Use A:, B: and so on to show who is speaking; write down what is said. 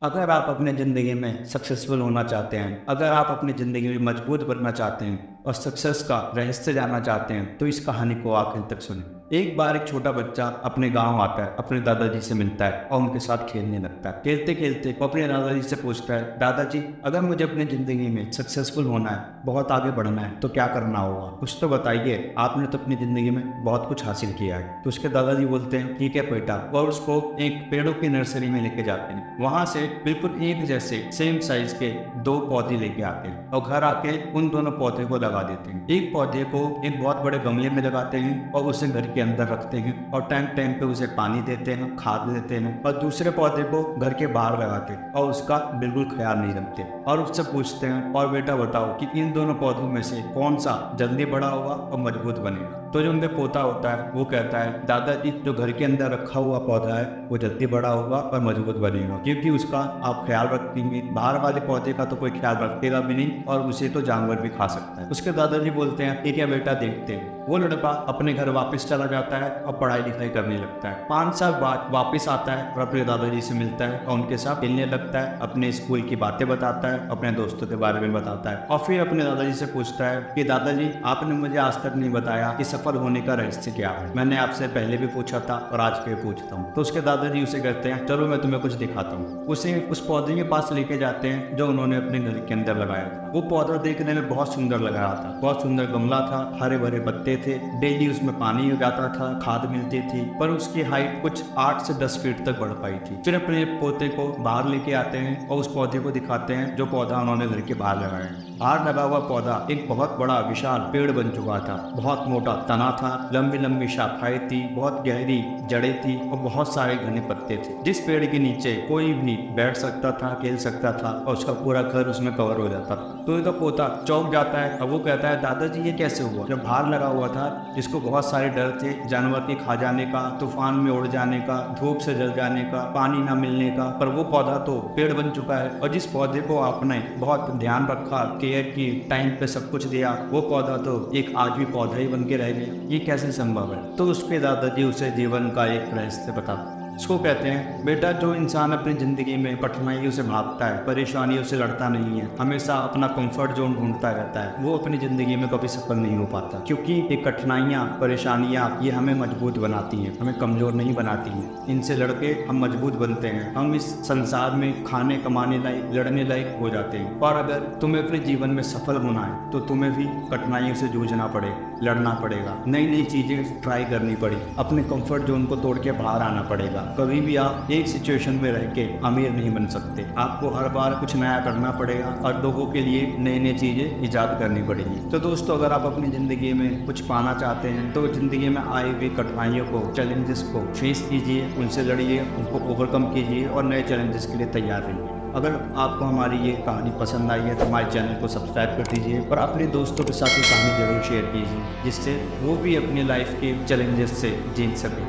A: अगर आप अपने ज़िंदगी में सक्सेसफुल होना चाहते हैं, अगर आप अपनी ज़िंदगी में मजबूत बनना चाहते हैं और सक्सेस का रहस्य जानना चाहते हैं, तो इस कहानी को आखिर तक सुनें। एक बार एक छोटा बच्चा अपने गांव आता है, अपने दादाजी से मिलता है और उनके साथ खेलने लगता है। खेलते खेलते वो अपने दादाजी से पूछता है, दादाजी अगर मुझे अपनी ज़िंदगी में सक्सेसफुल होना है, बहुत आगे बढ़ना है, तो क्या करना होगा? कुछ तो बताइए, आपने तो अपनी ज़िंदगी में बहुत कुछ हासिल किया है। तो उसके दादाजी बोलते हैं, ठीक है बेटा, और उसको एक पेड़ों की नर्सरी में लेके जाते हैं। वहाँ से बिल्कुल एक जैसे सेम साइज के दो पौधे लेके आते हैं और घर आके उन दोनों पौधे को लगा देते हैं। एक पौधे को एक बहुत बड़े गमले में लगाते हैं और उसे घर के अंदर रखते हैं और टाइम टाइम पे उसे पानी देते हैं, खाद देते हैं। और दूसरे पौधे को घर के बाहर लगाते हैं और उसका बिल्कुल ख्याल नहीं रखते और उससे पूछते हैं, और बेटा बताओ कि इन दोनों पौधों में से कौन सा जल्दी बड़ा होगा और मजबूत बनेगा? तो जो उनमें पोता होता है वो कहता है, दादाजी जो घर के अंदर रखा हुआ पौधा है वो जल्दी बड़ा होगा और मजबूत बनेगा, क्योंकि उसका आप ख्याल रखेंगे। बाहर वाले पौधे का तो कोई ख्याल रखेगा भी नहीं और उसे तो जानवर भी खा सकता है। उसके दादाजी बोलते हैं, ठीक है बेटा, देखते हैं। वो लड़का अपने घर वापस चला जाता है और पढ़ाई लिखाई करने लगता है। 5 साल बाद वापस आता है और अपने दादाजी से मिलता है और उनके साथ खेलने लगता है, अपने स्कूल की बातें बताता है, अपने दोस्तों के बारे में बताता है और फिर अपने दादाजी से पूछता है कि दादाजी आपने मुझे आज तक नहीं बताया कि सफल होने का रहस्य क्या है। मैंने आपसे पहले भी पूछा था और आज फिर पूछता हूँ। तो उसके दादाजी उसे कहते हैं, चलो मैं तुम्हें कुछ दिखाता हूँ। उसे उस पौधे के पास लेके जाते हैं जो उन्होंने अपने घर के अंदर लगाया था। वो पौधा देखने में बहुत सुंदर लग रहा था, बहुत सुंदर गमला था, हरे भरे पत्ते थे, डेली उसमें पानी उगाता था, खाद मिलती थी, पर उसकी हाइट कुछ 8 से 10 फीट तक बढ़ पाई थी। फिर अपने पोते को बाहर लेके आते हैं और उस पौधे को दिखाते हैं जो पौधा उन्होंने घर के बाहर लगाया है। बाहर लगा हुआ पौधा एक बहुत बड़ा विशाल पेड़ बन चुका था। बहुत मोटा तना था, लंबी लंबी शाखाएं थी, बहुत गहरी जड़ें थी और बहुत सारे घने पत्ते थे। जिस पेड़ के नीचे कोई भी बैठ सकता था, खेल सकता था और उसका पूरा घर उसमें कवर हो जाता था। तो ये तो पोता चौंक जाता है और वो कहता है, दादाजी ये कैसे हुआ? जब बाहर लगा हुआ था, जिसको बहुत सारे डर थे, जानवर के खा जाने का, तूफान में उड़ जाने का, धूप से जल जाने का, पानी ना मिलने का, पर वो पौधा तो पेड़ बन चुका है। और जिस पौधे को आपने बहुत ध्यान रखा, केयर की, टाइम पे सब कुछ दिया, वो पौधा तो एक आज भी पौधा ही बन के रह गया। ये कैसे संभव है? तो उसके दादाजी उसे जीवन का एक रहस्य बताते। इसको कहते हैं, बेटा जो इंसान अपनी ज़िंदगी में कठिनाइयों से भागता है, परेशानियों से लड़ता नहीं है, हमेशा अपना कंफर्ट जोन ढूंढता रहता है, वो अपनी ज़िंदगी में कभी सफल नहीं हो पाता। क्योंकि ये कठिनाइयाँ, परेशानियाँ ये हमें मजबूत बनाती हैं, हमें कमज़ोर नहीं बनाती हैं। इनसे लड़के हम मजबूत बनते हैं, हम इस संसार में खाने कमाने लायक, लड़ने लायक हो जाते हैं। और अगर तुम्हें अपने जीवन में सफल होना है तो तुम्हें भी कठिनाइयों से जूझना पड़ेगा, लड़ना पड़ेगा, नई नई चीज़ें ट्राई करनी पड़ेगी, अपने कंफर्ट जोन को तोड़ के बाहर आना पड़ेगा। कभी भी आप एक सिचुएशन में रह के अमीर नहीं बन सकते। आपको हर बार कुछ नया करना पड़ेगा और लोगों के लिए नई नई चीज़ें ईजाद करनी पड़ेगी। तो दोस्तों, अगर आप अपनी ज़िंदगी में कुछ पाना चाहते हैं तो ज़िंदगी में आई हुई कठिनाइयों को, चैलेंजेस को फेस कीजिए, उनसे लड़िए, उनको ओवरकम कीजिए और नए चैलेंजेस के लिए तैयार रहिए। अगर आपको हमारी ये कहानी पसंद आई है तो हमारे चैनल को सब्सक्राइब कर दीजिए और अपने दोस्तों के साथ ये कहानी ज़रूर शेयर कीजिए, जिससे वो भी अपनी लाइफ के चैलेंजेस से जीत सकें।